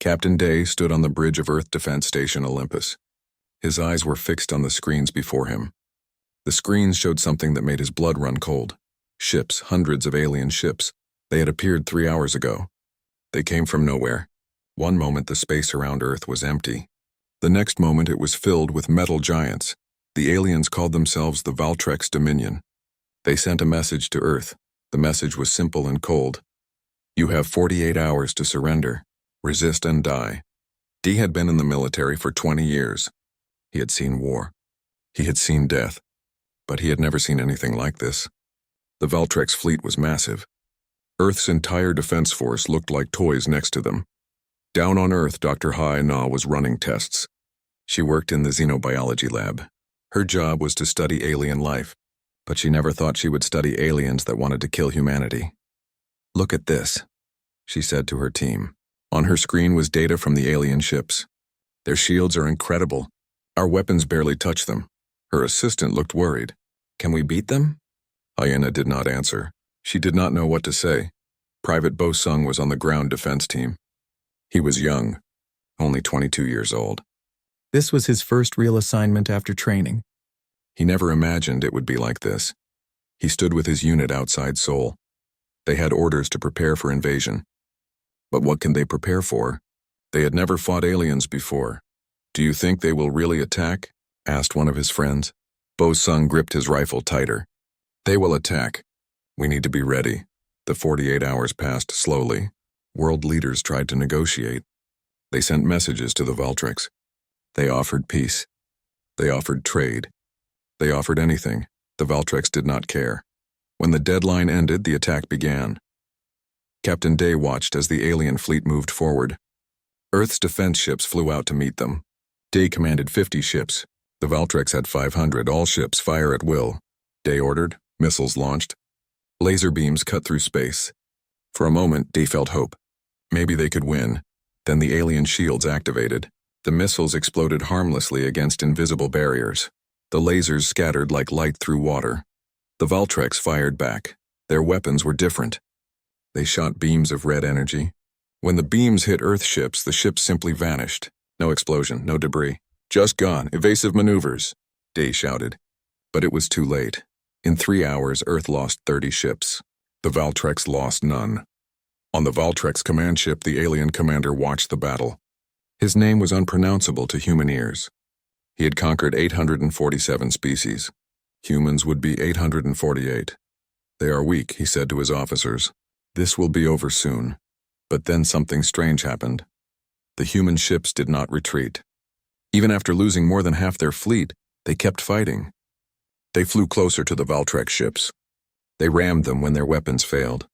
Captain Day stood on the bridge of Earth Defense Station Olympus. His eyes were fixed on the screens before him. The screens showed something that made his blood run cold. Ships, hundreds of alien ships. They had appeared 3 hours ago. They came from nowhere. One moment the space around Earth was empty. The next moment it was filled with metal giants. The aliens called themselves the Valtrex Dominion. They sent a message to Earth. The message was simple and cold. You have 48 hours to surrender. Resist and die. D had been in the military for 20 years. He had seen war. He had seen death. But he had never seen anything like this. The Valtrex fleet was massive. Earth's entire defense force looked like toys next to them. Down on Earth, Dr. Hai Na was running tests. She worked in the xenobiology lab. Her job was to study alien life, but she never thought she would study aliens that wanted to kill humanity. Look at this, she said to her team. On her screen was data from the alien ships. Their shields are incredible. Our weapons barely touch them. Her assistant looked worried. Can we beat them? Hyena did not answer. She did not know what to say. Private Bo Sung was on the ground defense team. He was young, only 22 years old. This was his first real assignment after training. He never imagined it would be like this. He stood with his unit outside Seoul. They had orders to prepare for invasion. But what can they prepare for? They had never fought aliens before. Do you think they will really attack? Asked one of his friends. Bo Sung gripped his rifle tighter. They will attack. We need to be ready. The 48 hours passed slowly. World leaders tried to negotiate. They sent messages to the Valtrex. They offered peace. They offered trade. They offered anything. The Valtrex did not care. When the deadline ended, the attack began. Captain Day watched as the alien fleet moved forward. Earth's defense ships flew out to meet them. Day commanded 50 ships. The Valtrex had 500. All ships fire at will. Day ordered. Missiles launched. Laser beams cut through space. For a moment, Day felt hope. Maybe they could win. Then the alien shields activated. The missiles exploded harmlessly against invisible barriers. The lasers scattered like light through water. The Valtrex fired back. Their weapons were different. They shot beams of red energy. When the beams hit Earth ships, the ships simply vanished. No explosion, no debris. Just gone, evasive maneuvers, Day shouted. But it was too late. In 3 hours, Earth lost 30 ships. The Valtrex lost none. On the Valtrex command ship, the alien commander watched the battle. His name was unpronounceable to human ears. He had conquered 847 species. Humans would be 848. They are weak, he said to his officers. This will be over soon. But then something strange happened. The human ships did not retreat. Even after losing more than half their fleet, they kept fighting. They flew closer to the Valtrex ships. They rammed them when their weapons failed.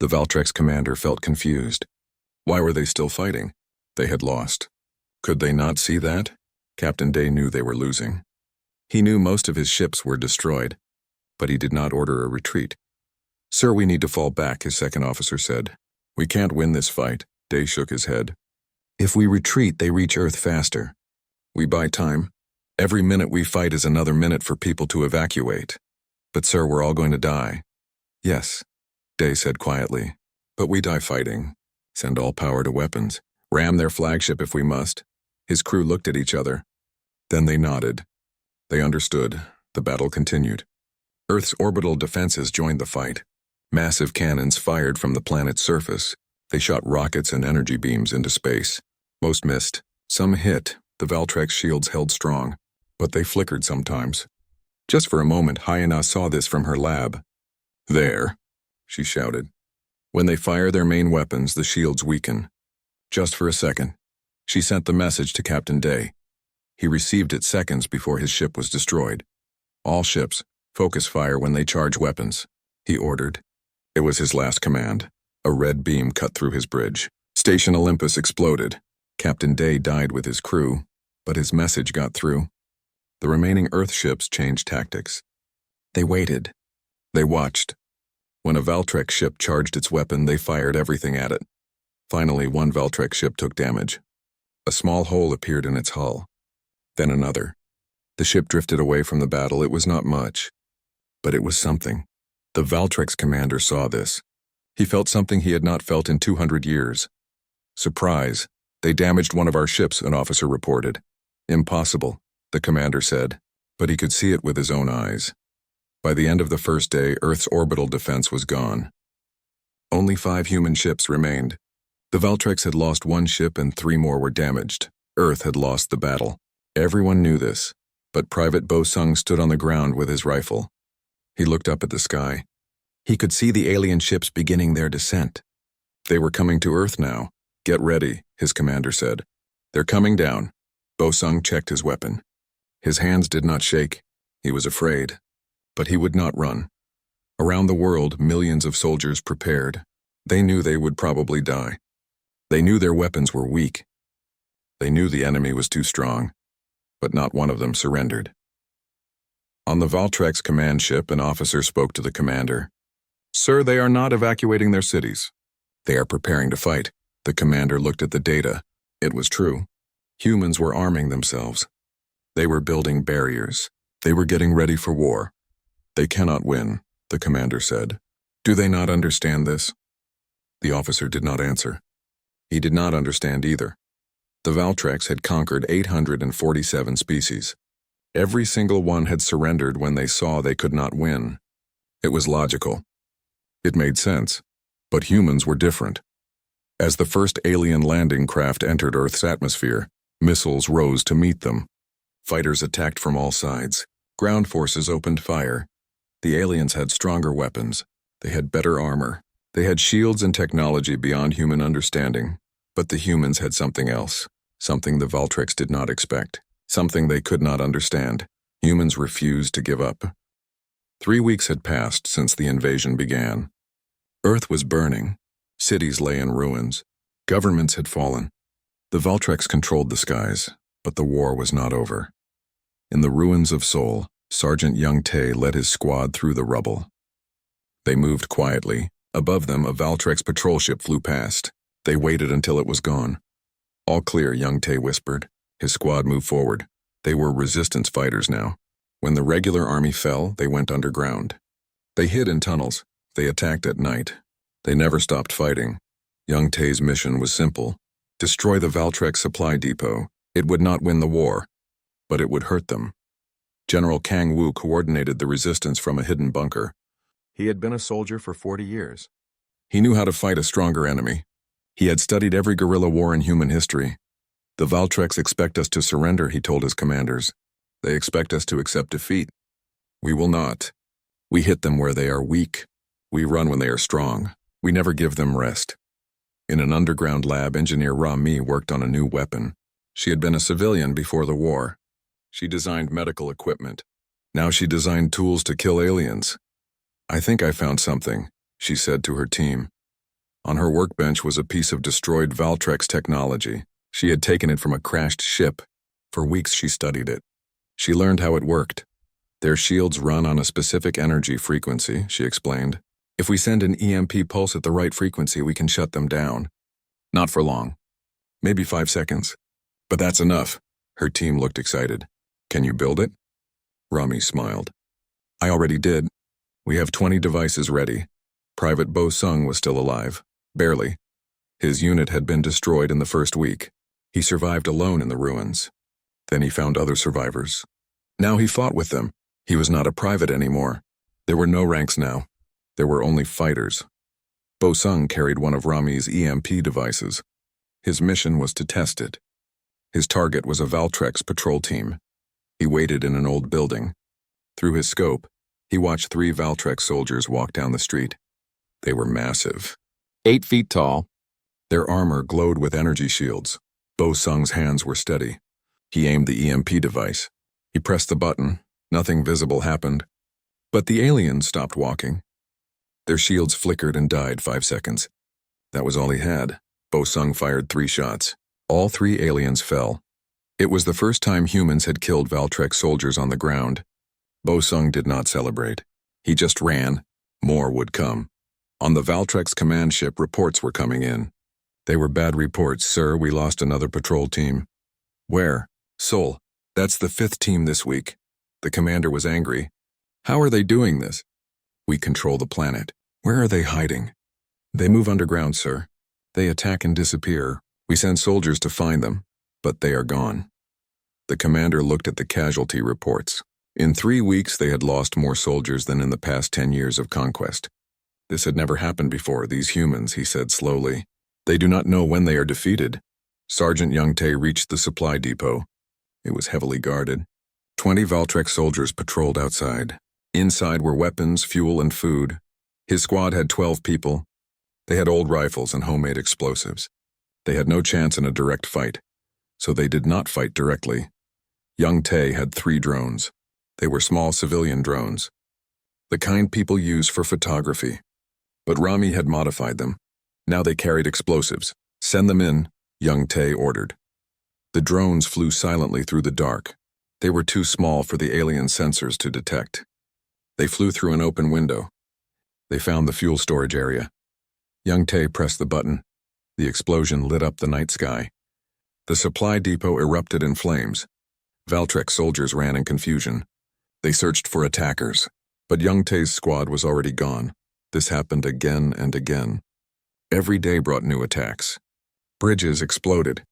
The Valtrex commander felt confused. Why were they still fighting? They had lost. Could they not see that? Captain Day knew they were losing. He knew most of his ships were destroyed, but he did not order a retreat. Sir, we need to fall back, his second officer said. We can't win this fight. Day shook his head. If we retreat, they reach Earth faster. We buy time. Every minute we fight is another minute for people to evacuate. But sir, we're all going to die. Yes, Day said quietly. But we die fighting. Send all power to weapons. Ram their flagship if we must. His crew looked at each other. Then they nodded. They understood. The battle continued. Earth's orbital defenses joined the fight. Massive cannons fired from the planet's surface. They shot rockets and energy beams into space. Most missed. Some hit. The Valtrex shields held strong, but they flickered sometimes. Just for a moment, Hyena saw this from her lab. There, she shouted. When they fire their main weapons, the shields weaken. Just for a second. She sent the message to Captain Day. He received it seconds before his ship was destroyed. All ships, focus fire when they charge weapons, he ordered. It was his last command. A red beam cut through his bridge. Station Olympus exploded. Captain Day died with his crew, but his message got through. The remaining Earth ships changed tactics. They waited. They watched. When a Valtrex ship charged its weapon, they fired everything at it. Finally, one Valtrex ship took damage. A small hole appeared in its hull. Then another. The ship drifted away from the battle. It was not much, but it was something. The Valtrex commander saw this. He felt something he had not felt in 200 years. Surprise. They damaged one of our ships, an officer reported. Impossible, the commander said, but he could see it with his own eyes. By the end of the first day, Earth's orbital defense was gone. Only 5 human ships remained. The Valtrex had lost 1 ship and 3 more were damaged. Earth had lost the battle. Everyone knew this, but Private Bo Sung stood on the ground with his rifle. He looked up at the sky. He could see the alien ships beginning their descent. They were coming to Earth now. Get ready, his commander said. They're coming down. Bo Sung checked his weapon. His hands did not shake. He was afraid. But he would not run. Around the world, millions of soldiers prepared. They knew they would probably die. They knew their weapons were weak. They knew the enemy was too strong. But not one of them surrendered. On the Valtrex command ship, an officer spoke to the commander. Sir, they are not evacuating their cities. They are preparing to fight. The commander looked at the data. It was true. Humans were arming themselves. They were building barriers. They were getting ready for war. They cannot win, the commander said. Do they not understand this? The officer did not answer. He did not understand either. The Valtrex had conquered 847 species. Every single one had surrendered when they saw they could not win. It was logical. It made sense. But humans were different. As the first alien landing craft entered Earth's atmosphere, missiles rose to meet them. Fighters attacked from all sides. Ground forces opened fire. The aliens had stronger weapons. They had better armor. They had shields and technology beyond human understanding. But the humans had something else. Something the Valtrex did not expect. Something they could not understand. Humans refused to give up. 3 weeks had passed since the invasion began. Earth was burning. Cities lay in ruins. Governments had fallen. The Valtrex controlled the skies, but the war was not over. In the ruins of Seoul, Sergeant Young Tae led his squad through the rubble. They moved quietly. Above them, a Valtrex patrol ship flew past. They waited until it was gone. All clear, Young Tae whispered. His squad moved forward. They were resistance fighters now. When the regular army fell, they went underground. They hid in tunnels. They attacked at night. They never stopped fighting. Young Tae's mission was simple. Destroy the Valtrex supply depot. It would not win the war, but it would hurt them. General Kang Woo coordinated the resistance from a hidden bunker. He had been a soldier for 40 years. He knew how to fight a stronger enemy. He had studied every guerrilla war in human history. The Valtrex expect us to surrender, he told his commanders. They expect us to accept defeat. We will not. We hit them where they are weak. We run when they are strong. We never give them rest. In an underground lab, engineer Ra Mi worked on a new weapon. She had been a civilian before the war. She designed medical equipment. Now she designed tools to kill aliens. I think I found something, she said to her team. On her workbench was a piece of destroyed Valtrex technology. She had taken it from a crashed ship. For weeks she studied it. She learned how it worked. Their shields run on a specific energy frequency, she explained. If we send an EMP pulse at the right frequency, we can shut them down. Not for long. Maybe 5 seconds. But that's enough. Her team looked excited. Can you build it? Rami smiled. I already did. We have 20 devices ready. Private Bo Sung was still alive. Barely. His unit had been destroyed in the first week. He survived alone in the ruins. Then he found other survivors. Now he fought with them. He was not a private anymore. There were no ranks now. There were only fighters. Bo Sung carried one of Rami's EMP devices. His mission was to test it. His target was a Valtrex patrol team. He waited in an old building. Through his scope, he watched 3 Valtrex soldiers walk down the street. They were massive. 8 feet tall. Their armor glowed with energy shields. Bo Sung's hands were steady. He aimed the EMP device. He pressed the button. Nothing visible happened. But the aliens stopped walking. Their shields flickered and died 5 seconds. That was all he had. Bo Sung fired 3 shots. All 3 aliens fell. It was the first time humans had killed Valtrex soldiers on the ground. Bo Sung did not celebrate. He just ran. More would come. On the Valtrex command ship, reports were coming in. They were bad reports, sir. We lost another patrol team. Where? Seoul. That's the 5th team this week. The commander was angry. How are they doing this? We control the planet. Where are they hiding? They move underground, sir. They attack and disappear. We sent soldiers to find them, but they are gone. The commander looked at the casualty reports. In 3 weeks, they had lost more soldiers than in the past 10 years of conquest. This had never happened before, these humans, he said slowly. They do not know when they are defeated. Sergeant Young-tae reached the supply depot. It was heavily guarded. 20 Valtrex soldiers patrolled outside. Inside were weapons, fuel, and food. His squad had 12 people. They had old rifles and homemade explosives. They had no chance in a direct fight, so they did not fight directly. Young-tae had 3 drones. They were small civilian drones, the kind people use for photography. But Rami had modified them. Now they carried explosives. Send them in, Young-tae ordered. The drones flew silently through the dark. They were too small for the alien sensors to detect. They flew through an open window. They found the fuel storage area. Young-tae pressed the button. The explosion lit up the night sky. The supply depot erupted in flames. Valtrex soldiers ran in confusion. They searched for attackers, but Young-tae's squad was already gone. This happened again and again. Every day brought new attacks. Bridges exploded.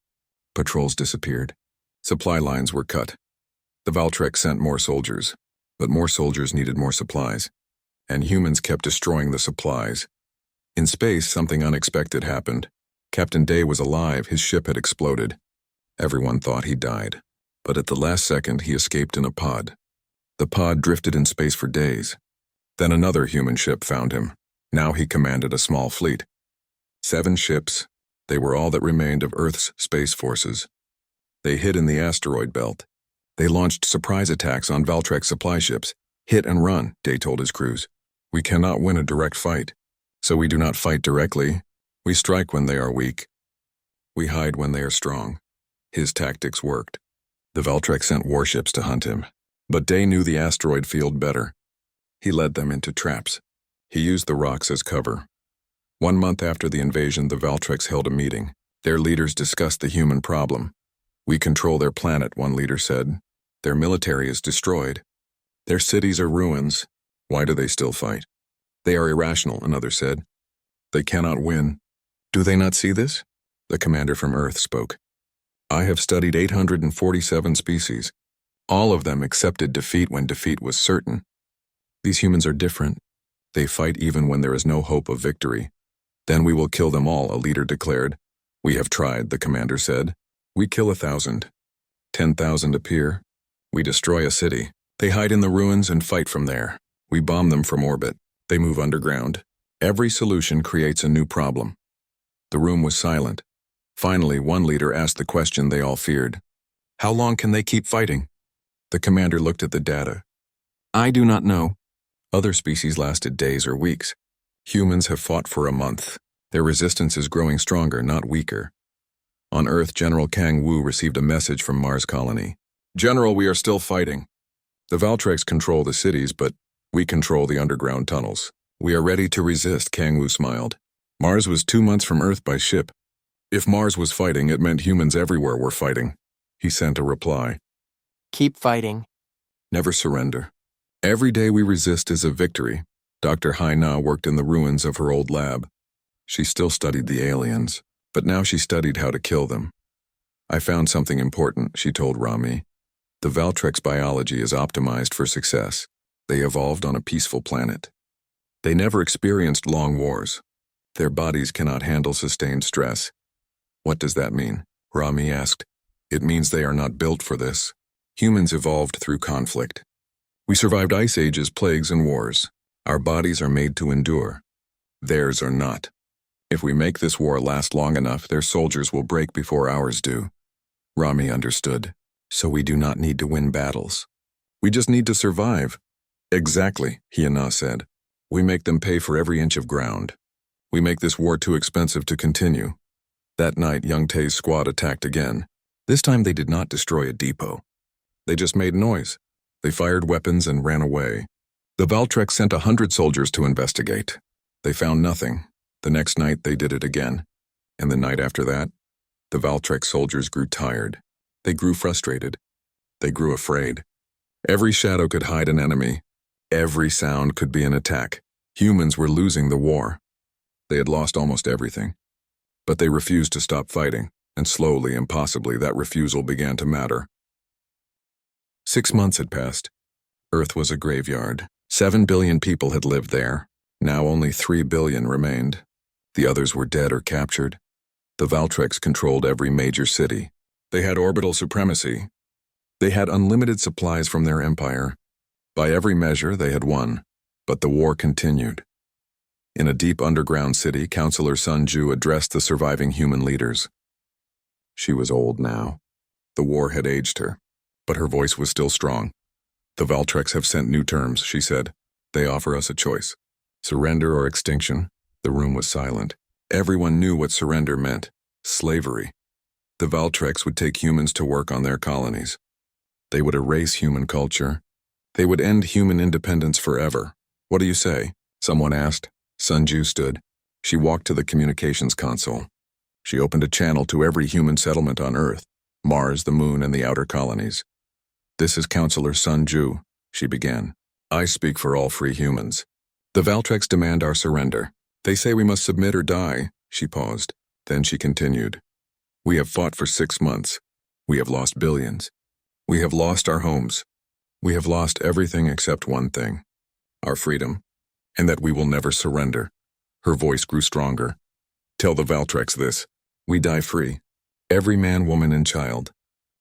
Patrols disappeared. Supply lines were cut. The Valtrex sent more soldiers, but more soldiers needed more supplies, and humans kept destroying the supplies. In space, something unexpected happened. Captain Day was alive, his ship had exploded. Everyone thought he died, but at the last second he escaped in a pod. The pod drifted in space for days. Then another human ship found him. Now he commanded a small fleet. 7 ships. They were all that remained of Earth's space forces. They hid in the asteroid belt. They launched surprise attacks on Valtrex supply ships. Hit and run, Day told his crews. We cannot win a direct fight, so we do not fight directly. We strike when they are weak. We hide when they are strong. His tactics worked. The Valtrex sent warships to hunt him, but Day knew the asteroid field better. He led them into traps. He used the rocks as cover. 1 month after the invasion, the Valtrex held a meeting. Their leaders discussed the human problem. We control their planet, one leader said. Their military is destroyed. Their cities are ruins. Why do they still fight? They are irrational, another said. They cannot win. Do they not see this? The commander from Earth spoke. I have studied 847 species. All of them accepted defeat when defeat was certain. These humans are different. They fight even when there is no hope of victory. Then we will kill them all, a leader declared. We have tried, the commander said. We kill 1,000. 10,000 appear. We destroy a city. They hide in the ruins and fight from there. We bomb them from orbit. They move underground. Every solution creates a new problem. The room was silent. Finally, one leader asked the question they all feared. How long can they keep fighting? The commander looked at the data. I do not know. Other species lasted days or weeks. Humans have fought for a month. Their resistance is growing stronger, not weaker. On Earth, General Kang Wu received a message from Mars colony. General, we are still fighting. The Valtrex control the cities, but we control the underground tunnels. We are ready to resist, Kang Wu smiled. Mars was 2 months from Earth by ship. If Mars was fighting, it meant humans everywhere were fighting. He sent a reply. Keep fighting. Never surrender. Every day we resist is a victory. Dr. Hai Na worked in the ruins of her old lab. She still studied the aliens, but now she studied how to kill them. I found something important, she told Rami. The Valtrex biology is optimized for success. They evolved on a peaceful planet. They never experienced long wars. Their bodies cannot handle sustained stress. What does that mean? Rami asked. It means they are not built for this. Humans evolved through conflict. We survived ice ages, plagues, and wars. Our bodies are made to endure. Theirs are not. If we make this war last long enough, their soldiers will break before ours do. Rami understood. So we do not need to win battles. We just need to survive. Exactly, Hyena said. We make them pay for every inch of ground. We make this war too expensive to continue. That night, Young-tae's squad attacked again. This time they did not destroy a depot. They just made noise. They fired weapons and ran away. The Valtrex sent 100 soldiers to investigate. They found nothing. The next night they did it again. And the night after that, the Valtrex soldiers grew tired. They grew frustrated. They grew afraid. Every shadow could hide an enemy. Every sound could be an attack. Humans were losing the war. They had lost almost everything. But they refused to stop fighting. and slowly and possibly that refusal began to matter. 6 months had passed. Earth was a graveyard. 7 billion people had lived there. Now only 3 billion remained. The others were dead or captured. The Valtrex controlled every major city. They had orbital supremacy. They had unlimited supplies from their empire. By every measure, they had won, but the war continued. In a deep underground city, Counselor Sun Ju addressed the surviving human leaders. She was old now. The war had aged her, but her voice was still strong. The Valtrex have sent new terms, she said. They offer us a choice. Surrender or extinction. The room was silent. Everyone knew what surrender meant. Slavery. The Valtrex would take humans to work on their colonies. They would erase human culture. They would end human independence forever. What do you say? Someone asked. Sun Ju stood. She walked to the communications console. She opened a channel to every human settlement on Earth, Mars, the Moon, and the outer colonies. This is Counselor Sun Ju, she began. I speak for all free humans. The Valtrex demand our surrender. They say we must submit or die. She paused. Then she continued. We have fought for 6 months. We have lost billions. We have lost our homes. We have lost everything except one thing, our freedom, and that we will never surrender. Her voice grew stronger. Tell the Valtrex this. We die free. Every man, woman, and child.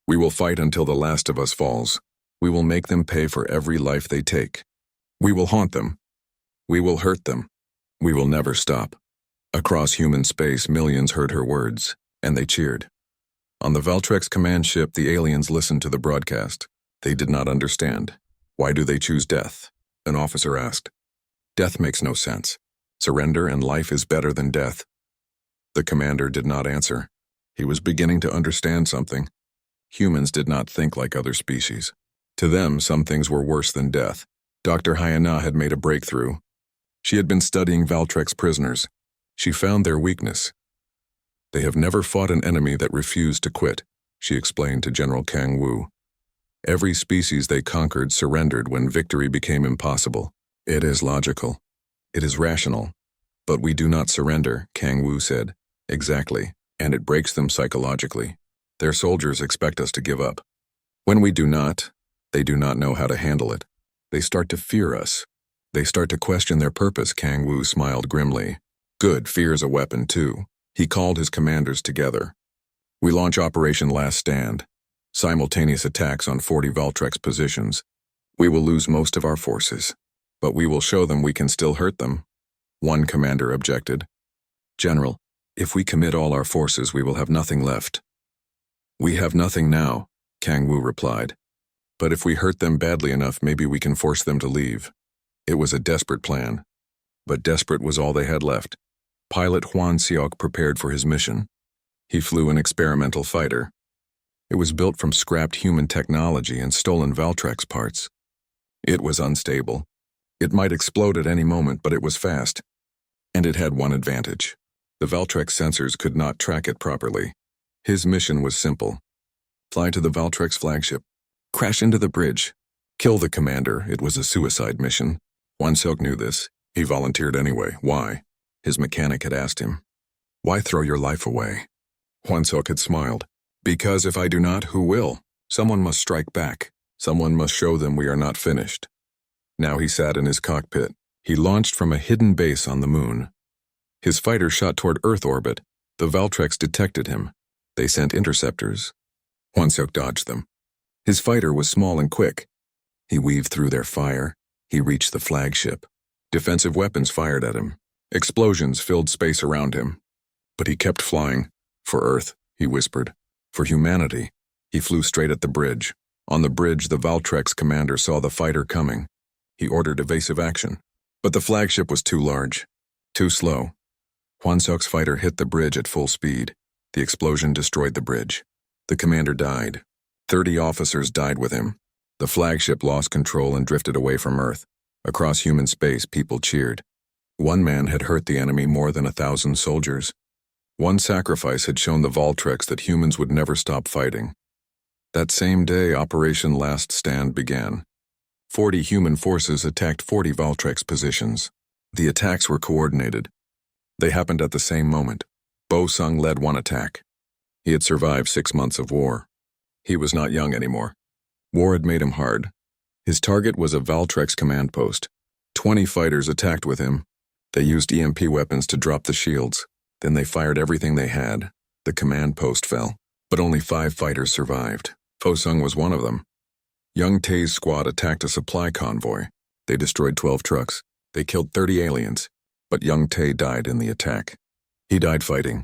We will fight until the last of us falls. We will make them pay for every life they take. We will haunt them. We will hurt them. We will never stop. Across human space, millions heard her words, and they cheered. On the Valtrex command ship, the aliens listened to the broadcast. They did not understand. Why do they choose death? An officer asked. Death makes no sense. Surrender and life is better than death. The commander did not answer. He was beginning to understand something. Humans did not think like other species. To them, some things were worse than death. Dr. Hyena had made a breakthrough. She had been studying Valtrex prisoners. She found their weakness. They have never fought an enemy that refused to quit, she explained to General Kang Wu. Every species they conquered surrendered when victory became impossible. It is logical. It is rational. But we do not surrender, Kang Wu said. Exactly, and it breaks them psychologically. Their soldiers expect us to give up. When we do not, they do not know how to handle it. They start to fear us. They start to question their purpose, Kang Wu smiled grimly. Good, fear is a weapon too. He called his commanders together. We launch Operation Last Stand. Simultaneous attacks on 40 Valtrex positions. We will lose most of our forces, but we will show them we can still hurt them. One commander objected. General, if we commit all our forces, we will have nothing left. We have nothing now, Kang Wu replied. But if we hurt them badly enough, maybe we can force them to leave. It was a desperate plan. But desperate was all they had left. Pilot Huan Xiok prepared for his mission. He flew an experimental fighter. It was built from scrapped human technology and stolen Valtrex parts. It was unstable. It might explode at any moment, but it was fast. And it had one advantage. The Valtrex sensors could not track it properly. His mission was simple. Fly to the Valtrex flagship. Crash into the bridge. Kill the commander. It was a suicide mission. Huan Xiok knew this. He volunteered anyway. Why? His mechanic had asked him. Why throw your life away? Huan Xiok had smiled. Because if I do not, who will? Someone must strike back. Someone must show them we are not finished. Now he sat in his cockpit. He launched from a hidden base on the moon. His fighter shot toward Earth orbit. The Valtrex detected him. They sent interceptors. Huan Xiok dodged them. His fighter was small and quick. He weaved through their fire. He reached the flagship. Defensive weapons fired at him. Explosions filled space around him. But he kept flying. For Earth, he whispered. For humanity. He flew straight at the bridge. On the bridge, the Valtrex commander saw the fighter coming. He ordered evasive action. But the flagship was too large. Too slow. Huan Xiok's fighter hit the bridge at full speed. The explosion destroyed the bridge. The commander died. 30 officers died with him. The flagship lost control and drifted away from Earth. Across human space, people cheered. One man had hurt the enemy more than 1,000 soldiers. One sacrifice had shown the Valtrex that humans would never stop fighting. That same day, Operation Last Stand began. 40 human forces attacked 40 Valtrex positions. The attacks were coordinated. They happened at the same moment. Bo Sung led one attack. He had survived 6 months of war. He was not young anymore. War had made him hard. His target was a Valtrex command post. 20 fighters attacked with him. They used EMP weapons to drop the shields. Then they fired everything they had. The command post fell, but only 5 fighters survived. Fosung was one of them. Young Tae's squad attacked a supply convoy. They destroyed 12 trucks. They killed 30 aliens, but young Tae died in the attack. He died fighting.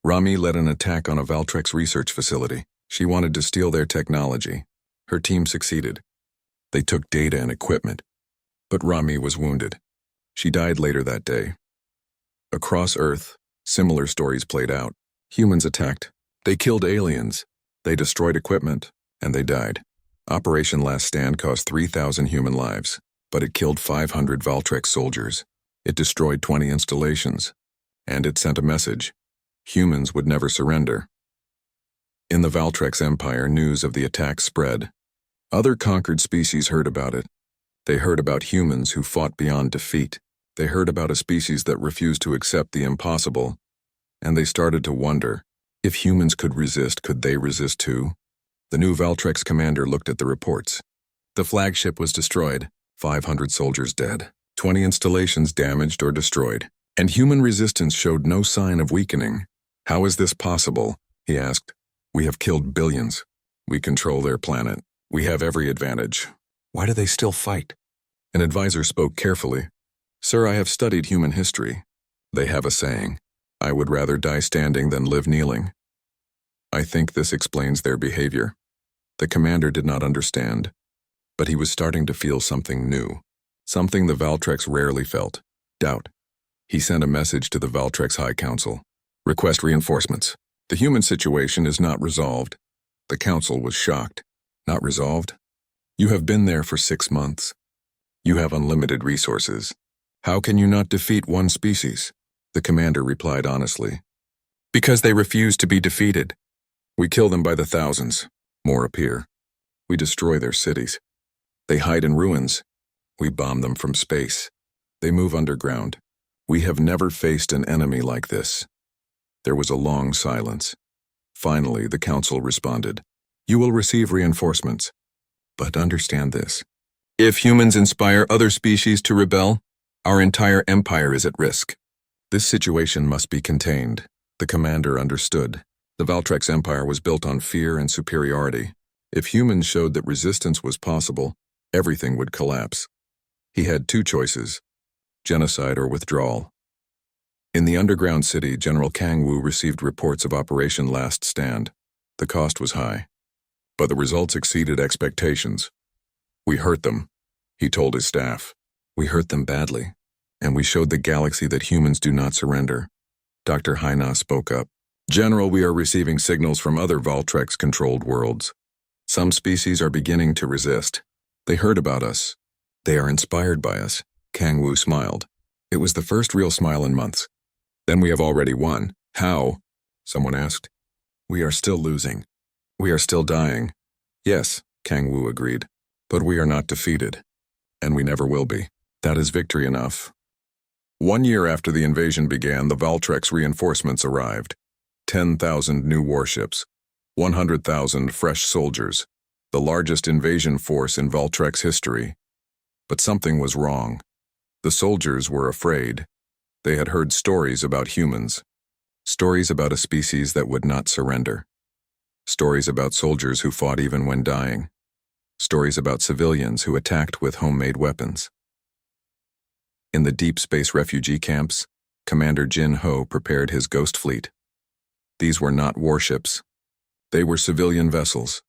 Rami led an attack on a Valtrex research facility. She wanted to steal their technology. Her team succeeded. They took data and equipment, but Rami was wounded. She died later that day. Across Earth, similar stories played out. Humans attacked. They killed aliens. They destroyed equipment, and they died. Operation Last Stand cost 3,000 human lives, but it killed 500 Valtrex soldiers. It destroyed 20 installations, and it sent a message. Humans would never surrender. In the Valtrex Empire, news of the attack spread. Other conquered species heard about it. They heard about humans who fought beyond defeat. They heard about a species that refused to accept the impossible, and they started to wonder, if humans could resist, could they resist too? The new Valtrex commander looked at the reports. The flagship was destroyed, 500 soldiers dead, 20 installations damaged or destroyed, and human resistance showed no sign of weakening. How is this possible? He asked. We have killed billions. We control their planet. We have every advantage. Why do they still fight? An advisor spoke carefully. Sir, I have studied human history. They have a saying, I would rather die standing than live kneeling. I think this explains their behavior. The commander did not understand, but he was starting to feel something new, something the Valtrex rarely felt, doubt. He sent a message to the Valtrex High Council. Request reinforcements. The human situation is not resolved. The council was shocked. Not resolved? You have been there for 6 months. You have unlimited resources. How can you not defeat one species? The commander replied honestly. Because they refuse to be defeated. We kill them by the thousands. More appear. We destroy their cities. They hide in ruins. We bomb them from space. They move underground. We have never faced an enemy like this. There was a long silence. Finally, the council responded. You will receive reinforcements. But understand this. If humans inspire other species to rebel, our entire empire is at risk. This situation must be contained. The commander understood. The Valtrex Empire was built on fear and superiority. If humans showed that resistance was possible, everything would collapse. He had 2 choices, genocide or withdrawal. In the underground city, General Kang Wu received reports of Operation Last Stand. The cost was high, but the results exceeded expectations. We hurt them, he told his staff. We hurt them badly, and we showed the galaxy that humans do not surrender. Dr. Haina spoke up. General, we are receiving signals from other Valtrex-controlled worlds. Some species are beginning to resist. They heard about us. They are inspired by us. Kang Wu smiled. It was the first real smile in months. Then we have already won. How? Someone asked. We are still losing. We are still dying. Yes, Kang Wu agreed. But we are not defeated. And we never will be. That is victory enough. 1 year after the invasion began, the Valtrex reinforcements arrived. 10,000 new warships. 100,000 fresh soldiers. The largest invasion force in Valtrex history. But something was wrong. The soldiers were afraid. They had heard stories about humans. Stories about a species that would not surrender. Stories about soldiers who fought even when dying. Stories about civilians who attacked with homemade weapons. In the deep space refugee camps, Commander Jin Ho prepared his ghost fleet. These were not warships. They were civilian vessels.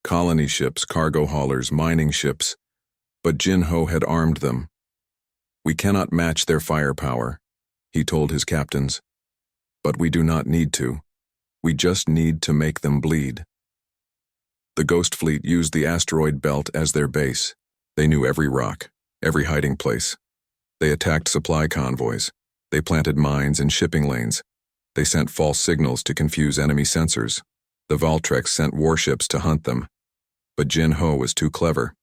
Colony ships, cargo haulers, mining ships. But Jin Ho had armed them. We cannot match their firepower, he told his captains. But we do not need to. We just need to make them bleed. The Ghost Fleet used the asteroid belt as their base. They knew every rock, every hiding place. They attacked supply convoys. They planted mines in shipping lanes. They sent false signals to confuse enemy sensors. The Valtrex sent warships to hunt them. But Jin Ho was too clever.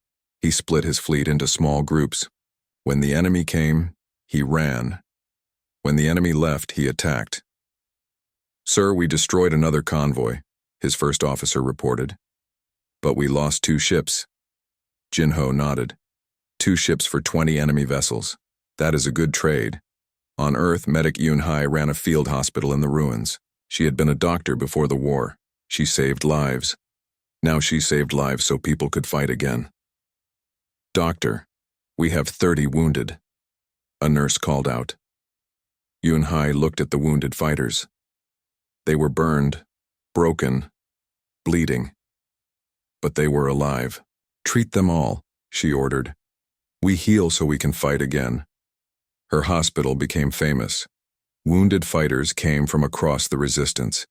He split his fleet into small groups. When the enemy came, he ran. When the enemy left, he attacked. Sir, we destroyed another convoy, his first officer reported. But we lost 2 ships. Jinho nodded. 2 ships for 20 enemy vessels. That is a good trade. On Earth, medic Yunhai ran a field hospital in the ruins. She had been a doctor before the war. She saved lives. Now she saved lives so people could fight again. Doctor, we have 30 wounded. A nurse called out. Yunhai looked at the wounded fighters. They were burned, broken, bleeding. But they were alive. Treat them all, she ordered. We heal so we can fight again. Her hospital became famous. Wounded fighters came from across the resistance.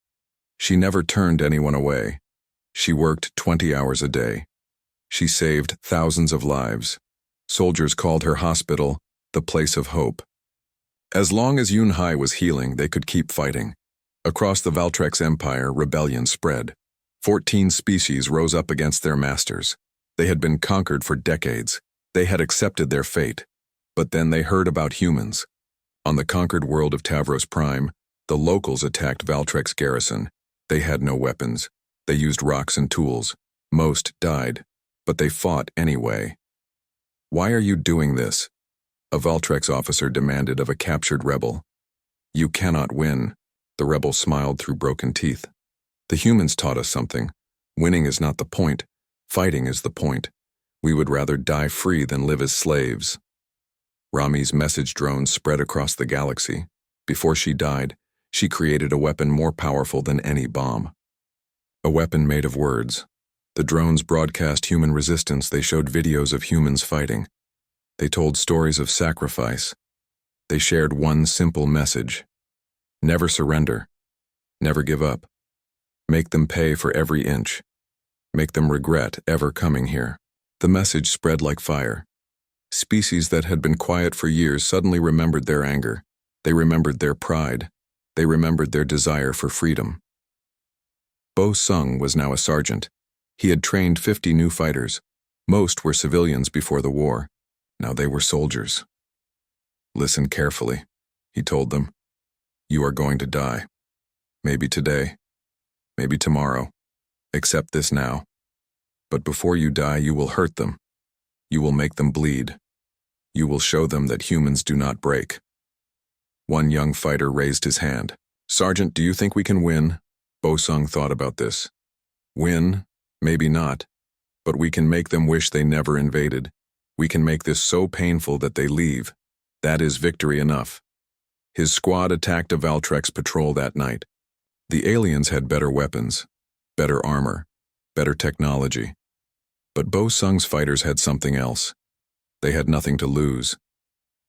She never turned anyone away. She worked 20 hours a day. She saved thousands of lives. Soldiers called her hospital the place of hope. As long as Yunhai was healing, they could keep fighting. Across the Valtrex Empire, rebellion spread. 14 species rose up against their masters. They had been conquered for decades. They had accepted their fate. But then they heard about humans. On the conquered world of Tavros Prime, the locals attacked Valtrex garrison. They had no weapons. They used rocks and tools. Most died, but they fought anyway. Why are you doing this? A Valtrex officer demanded of a captured rebel. You cannot win. The rebel smiled through broken teeth. The humans taught us something. Winning is not the point. Fighting is the point. We would rather die free than live as slaves. Rami's message drone spread across the galaxy. Before she died, she created a weapon more powerful than any bomb. A weapon made of words. The drones broadcast human resistance. They showed videos of humans fighting. They told stories of sacrifice. They shared one simple message. Never surrender. Never give up. Make them pay for every inch. Make them regret ever coming here. The message spread like fire. Species that had been quiet for years suddenly remembered their anger. They remembered their pride. They remembered their desire for freedom. Bo Sung was now a sergeant. He had trained 50 new fighters. Most were civilians before the war. Now they were soldiers. Listen carefully, he told them. You are going to die. Maybe today. Maybe tomorrow. Accept this now. But before you die, you will hurt them. You will make them bleed. You will show them that humans do not break. One young fighter raised his hand. Sergeant, do you think we can win? Bo Sung thought about this. Win? Maybe not. But we can make them wish they never invaded. We can make this so painful that they leave. That is victory enough. His squad attacked a Valtrex patrol that night. The aliens had better weapons, better armor, better technology. But Bo Sung's fighters had something else. They had nothing to lose.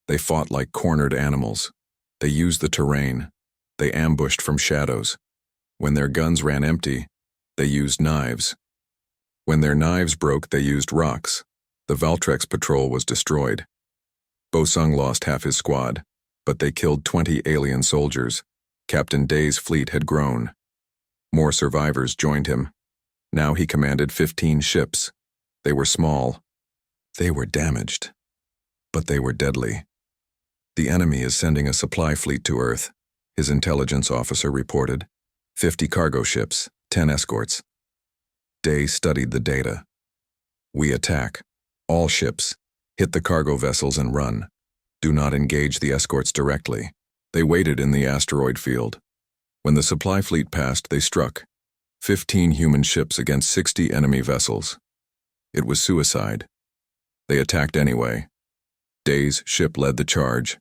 They fought like cornered animals. They used the terrain. They ambushed from shadows. When their guns ran empty, they used knives. When their knives broke, they used rocks. The Valtrex patrol was destroyed. Bo Sung lost half his squad, but they killed 20 alien soldiers. Captain Day's fleet had grown. More survivors joined him. Now he commanded 15 ships. They were small. They were damaged. But they were deadly. The enemy is sending a supply fleet to Earth, his intelligence officer reported. 50 cargo ships, 10 escorts. Day studied the data. We attack. All ships. Hit the cargo vessels and run. Do not engage the escorts directly. They waited in the asteroid field. When the supply fleet passed, they struck. 15 human ships against 60 enemy vessels. It was suicide. They attacked anyway. Day's ship led the charge.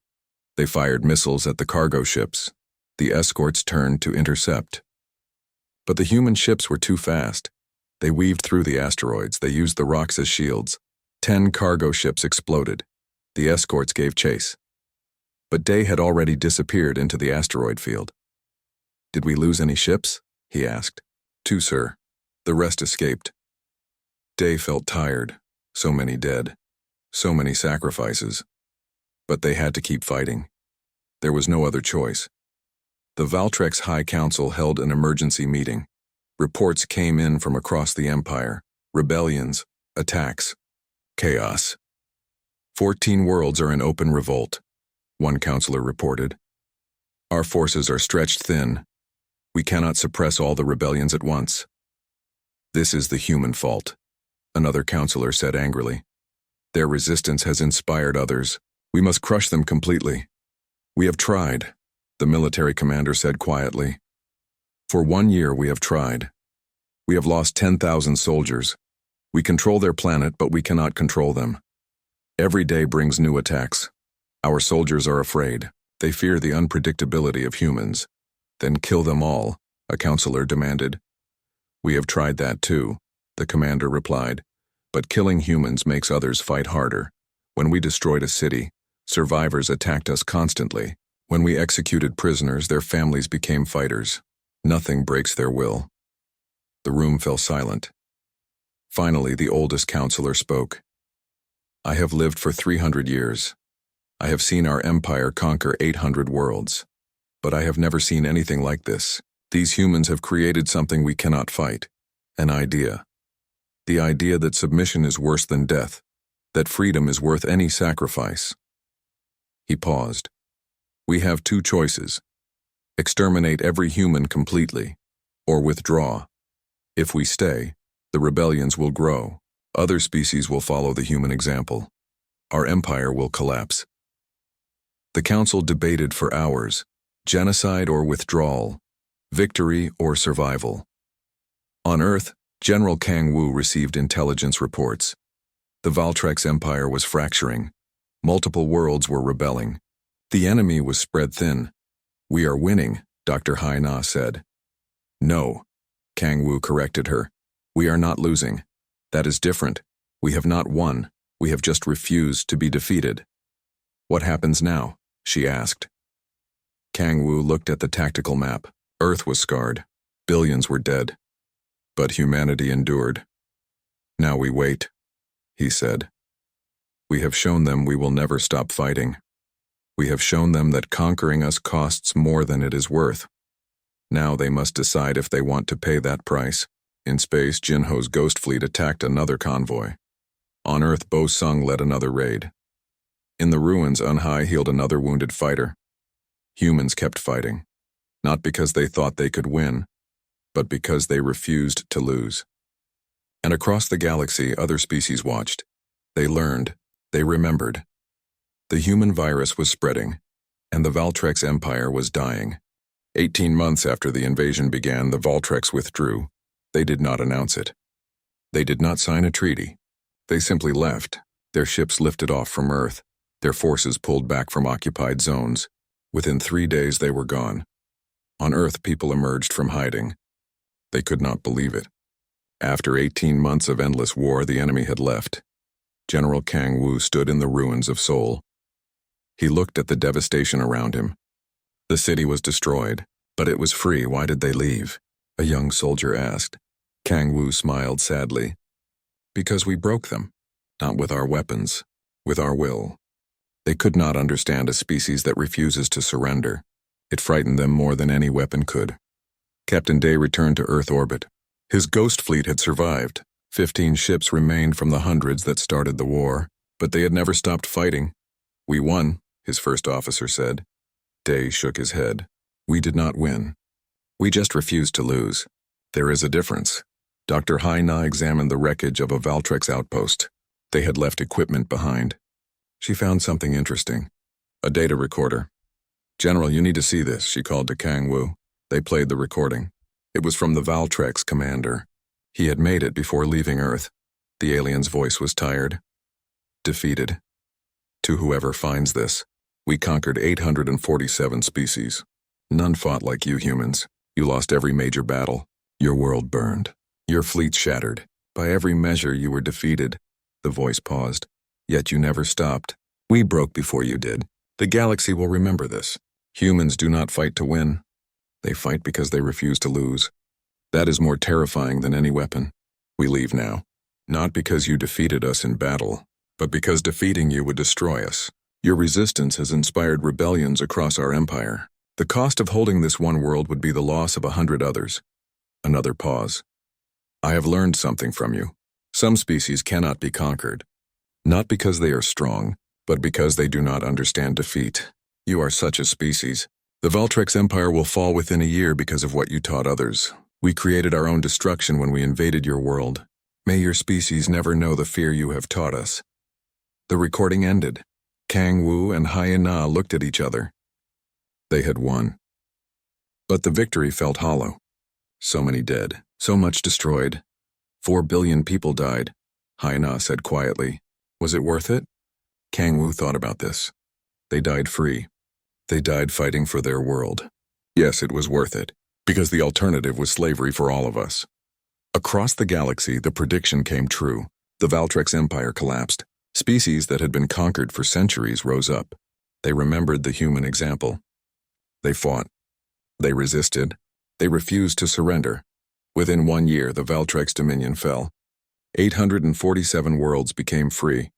They fired missiles at the cargo ships. The escorts turned to intercept. But the human ships were too fast. They weaved through the asteroids. They used the rocks as shields. 10 cargo ships exploded. The escorts gave chase. But Day had already disappeared into the asteroid field. Did we lose any ships? He asked. 2, sir. The rest escaped. Day felt tired. So many dead. So many sacrifices. But they had to keep fighting. There was no other choice. The Valtrex High Council held an emergency meeting. Reports came in from across the Empire. Rebellions, attacks, chaos. 14 worlds are in open revolt, one counselor reported. Our forces are stretched thin. We cannot suppress all the rebellions at once. This is the human fault, another counselor said angrily. Their resistance has inspired others. We must crush them completely. We have tried, the military commander said quietly. For 1 year we have tried. We have lost 10,000 soldiers. We control their planet, but we cannot control them. Every day brings new attacks. Our soldiers are afraid. They fear the unpredictability of humans. Then kill them all, a counselor demanded. We have tried that too, the commander replied. But killing humans makes others fight harder. When we destroyed a city, survivors attacked us constantly. When we executed prisoners, their families became fighters. Nothing breaks their will. The room fell silent. Finally, the oldest counselor spoke. I have lived for 300 years. I have seen our empire conquer 800 worlds. But I have never seen anything like this. These humans have created something we cannot fight. An idea. The idea that submission is worse than death, that freedom is worth any sacrifice. He paused. We have 2 choices. Exterminate every human completely, or withdraw. If we stay, the rebellions will grow. Other species will follow the human example. Our empire will collapse. The council debated for hours. Genocide or withdrawal, victory or survival. On Earth, General Kang Wu received intelligence reports. The Valtrex Empire was fracturing. Multiple worlds were rebelling. The enemy was spread thin. We are winning, Dr. Hai Na said. No, Kang Wu corrected her. We are not losing. That is different. We have not won. We have just refused to be defeated. What happens now? She asked. Kang Wu looked at the tactical map. Earth was scarred. Billions were dead. But humanity endured. Now we wait, he said. We have shown them we will never stop fighting. We have shown them that conquering us costs more than it is worth. Now they must decide if they want to pay that price. In space, Jinho's ghost fleet attacked another convoy. On Earth, Bo Sung led another raid. In the ruins, Unhai healed another wounded fighter. Humans kept fighting, not because they thought they could win, but because they refused to lose. And across the galaxy, other species watched. They learned, they remembered. The human virus was spreading, and the Valtrex Empire was dying. 18 months after the invasion began, the Valtrex withdrew. They did not announce it. They did not sign a treaty. They simply left. Their ships lifted off from Earth. Their forces pulled back from occupied zones. Within 3 days, they were gone. On Earth, people emerged from hiding. They could not believe it. After 18 months of endless war, the enemy had left. General Kang Wu stood in the ruins of Seoul. He looked at the devastation around him. The city was destroyed, but it was free. Why did they leave? A young soldier asked. Kang Wu smiled sadly. Because we broke them, not with our weapons, with our will. They could not understand a species that refuses to surrender. It frightened them more than any weapon could. Captain Day returned to Earth orbit. His ghost fleet had survived. 15 ships remained from the hundreds that started the war, but they had never stopped fighting. We won, his first officer said. Day shook his head. We did not win. We just refused to lose. There is a difference. Dr. Hai Na examined the wreckage of a Valtrex outpost. They had left equipment behind. She found something interesting. A data recorder. General, you need to see this, she called to Kang Wu. They played the recording. It was from the Valtrex commander. He had made it before leaving Earth. The alien's voice was tired. Defeated. To whoever finds this, we conquered 847 species. None fought like you humans. You lost every major battle. Your world burned. Your fleet shattered. By every measure, you were defeated. The voice paused. Yet you never stopped. We broke before you did. The galaxy will remember this. Humans do not fight to win. They fight because they refuse to lose. That is more terrifying than any weapon. We leave now. Not because you defeated us in battle, but because defeating you would destroy us. Your resistance has inspired rebellions across our empire. The cost of holding this one world would be the loss of 100 others. Another pause. I have learned something from you. Some species cannot be conquered. Not because they are strong, but because they do not understand defeat. You are such a species. The Valtrex Empire will fall within a year because of what you taught others. We created our own destruction when we invaded your world. May your species never know the fear you have taught us." The recording ended. Kang Wu and Hai Na looked at each other. They had won. But the victory felt hollow. So many dead, so much destroyed. 4 billion people died, Hai Na said quietly. Was it worth it? Kang Wu thought about this. They died free. They died fighting for their world. Yes, it was worth it, because the alternative was slavery for all of us. Across the galaxy, the prediction came true. The Valtrex Empire collapsed. Species that had been conquered for centuries rose up. They remembered the human example. They fought. They resisted. They refused to surrender. Within 1 year, the Valtrex dominion fell. 847 worlds became free.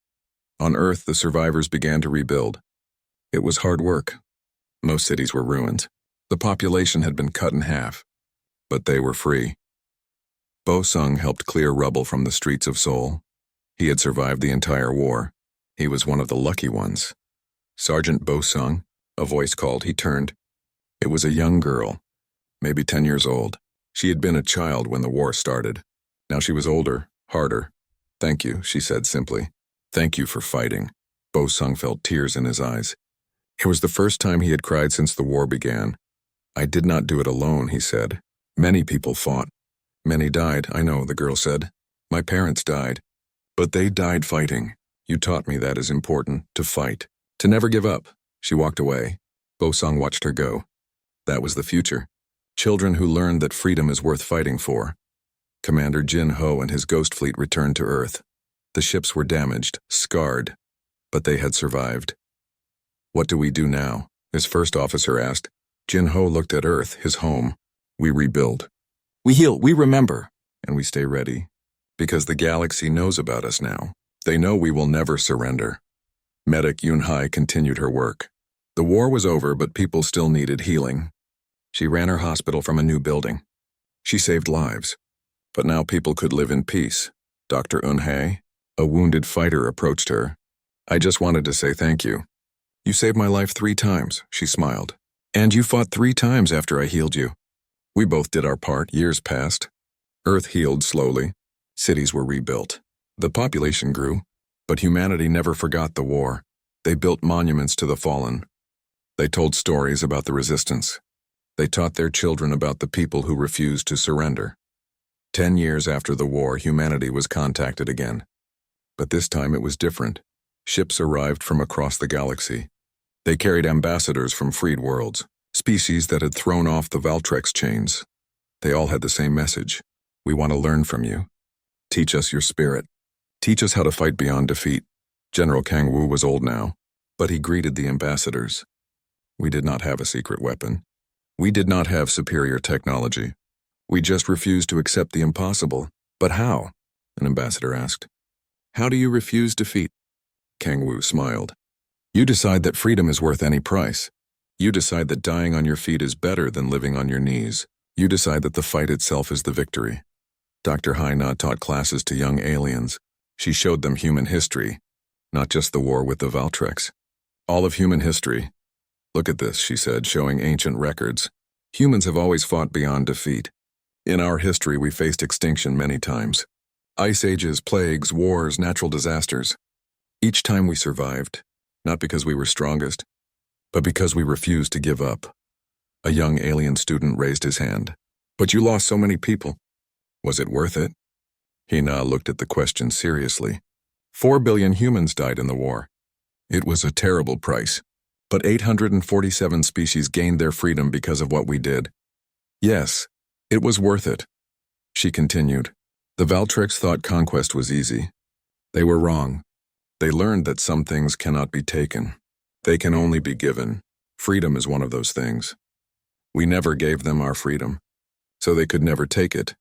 On Earth, the survivors began to rebuild. It was hard work. Most cities were ruined. The population had been cut in half. But they were free. Bo Sung helped clear rubble from the streets of Seoul. He had survived the entire war. He was one of the lucky ones. Sergeant Bo Sung, a voice called. He turned. It was a young girl, maybe 10 years old. She had been a child when the war started. Now she was older, harder. "Thank you," she said simply. "Thank you for fighting." Bo Sung felt tears in his eyes. It was the first time he had cried since the war began. "I did not do it alone," he said. "Many people fought. Many died, I know," the girl said. "My parents died. But they died fighting. You taught me that is important, to fight, to never give up." She walked away. Bo Sung watched her go. That was the future. Children who learned that freedom is worth fighting for. Commander Jin Ho and his ghost fleet returned to Earth. The ships were damaged, scarred, but they had survived. "What do we do now?" his first officer asked. Jin Ho looked at Earth, his home. "We rebuild. We heal, we remember, and we stay ready. Because the galaxy knows about us now. They know we will never surrender." Medic Yun Hai continued her work. The war was over, but people still needed healing. She ran her hospital from a new building. She saved lives. But now people could live in peace. Dr. Eun Hae, a wounded fighter, approached her. "I just wanted to say thank you. You saved my life 3 times, she smiled. "And you fought 3 times after I healed you." We both did our part. Years passed. Earth healed slowly. Cities were rebuilt. The population grew, but humanity never forgot the war. They built monuments to the fallen. They told stories about the resistance. They taught their children about the people who refused to surrender. 10 years after the war, humanity was contacted again. But this time it was different. Ships arrived from across the galaxy. They carried ambassadors from freed worlds, species that had thrown off the Valtrex chains. They all had the same message. "We want to learn from you. Teach us your spirit. Teach us how to fight beyond defeat." General Kang Wu was old now, but he greeted the ambassadors. "We did not have a secret weapon. We did not have superior technology. We just refused to accept the impossible." "But how?" an ambassador asked. "How do you refuse defeat?" Kang Wu smiled. "You decide that freedom is worth any price. You decide that dying on your feet is better than living on your knees. You decide that the fight itself is the victory." Dr. Hai Na taught classes to young aliens. She showed them human history, not just the war with the Valtrex. All of human history. "Look at this," she said, showing ancient records. "Humans have always fought beyond defeat. In our history, we faced extinction many times. Ice ages, plagues, wars, natural disasters. Each time we survived, not because we were strongest, but because we refused to give up." A young alien student raised his hand. "But you lost so many people. Was it worth it?" Hina looked at the question seriously. 4 billion humans died in the war. It was a terrible price. But 847 species gained their freedom because of what we did. Yes, it was worth it. She continued. The Valtrex thought conquest was easy. They were wrong. They learned that some things cannot be taken. They can only be given. Freedom is one of those things. We never gave them our freedom, so they could never take it.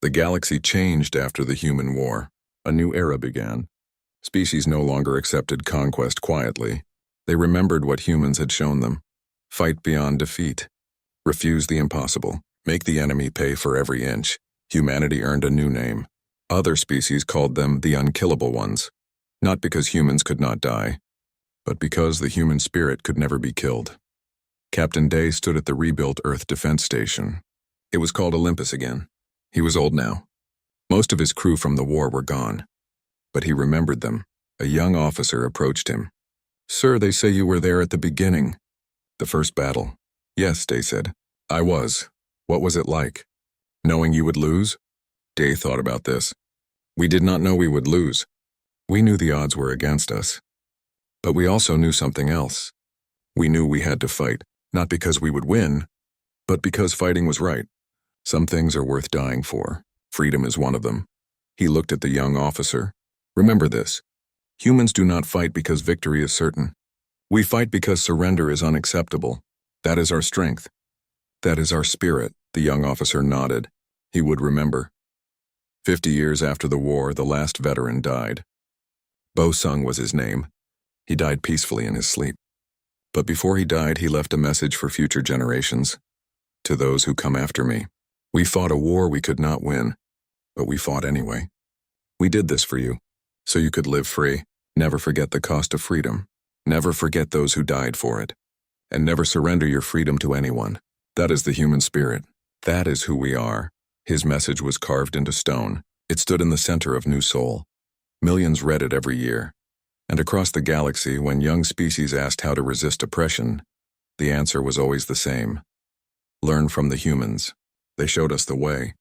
The galaxy changed after the human war. A new era began. Species no longer accepted conquest quietly. They remembered what humans had shown them. Fight beyond defeat. Refuse the impossible. Make the enemy pay for every inch. Humanity earned a new name. Other species called them the unkillable ones. Not because humans could not die, but because the human spirit could never be killed. Captain Day stood at the rebuilt Earth Defense Station. It was called Olympus again. He was old now. Most of his crew from the war were gone. But he remembered them. A young officer approached him. "Sir, they say you were there at the beginning." "The first battle." "Yes," Day said. "I was. What was it like? Knowing you would lose?" Day thought about this. "We did not know we would lose. We knew the odds were against us. But we also knew something else. We knew we had to fight, not because we would win, but because fighting was right. Some things are worth dying for. Freedom is one of them." He looked at the young officer. "Remember this. Humans do not fight because victory is certain. We fight because surrender is unacceptable. That is our strength. That is our spirit." The young officer nodded. He would remember. 50 years after the war, the last veteran died. Bo Sung was his name. He died peacefully in his sleep. But before he died, he left a message for future generations. "To those who come after me, we fought a war we could not win, but we fought anyway. We did this for you, so you could live free. Never forget the cost of freedom. Never forget those who died for it. And never surrender your freedom to anyone. That is the human spirit. That is who we are." His message was carved into stone. It stood in the center of New Seoul. Millions read it every year. And across the galaxy, when young species asked how to resist oppression, the answer was always the same. Learn from the humans. They showed us the way.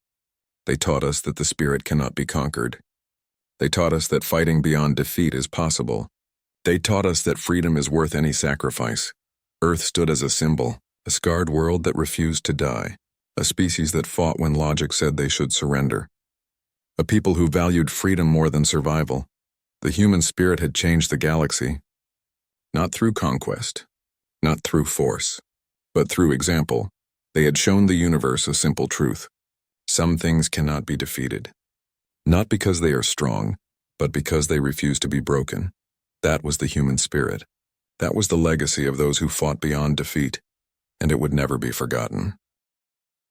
They taught us that the spirit cannot be conquered. They taught us that fighting beyond defeat is possible. They taught us that freedom is worth any sacrifice. Earth stood as a symbol, a scarred world that refused to die, a species that fought when logic said they should surrender. A people who valued freedom more than survival. The human spirit had changed the galaxy. Not through conquest, not through force, but through example. They had shown the universe a simple truth. Some things cannot be defeated. Not because they are strong, but because they refuse to be broken. That was the human spirit. That was the legacy of those who fought beyond defeat, and it would never be forgotten.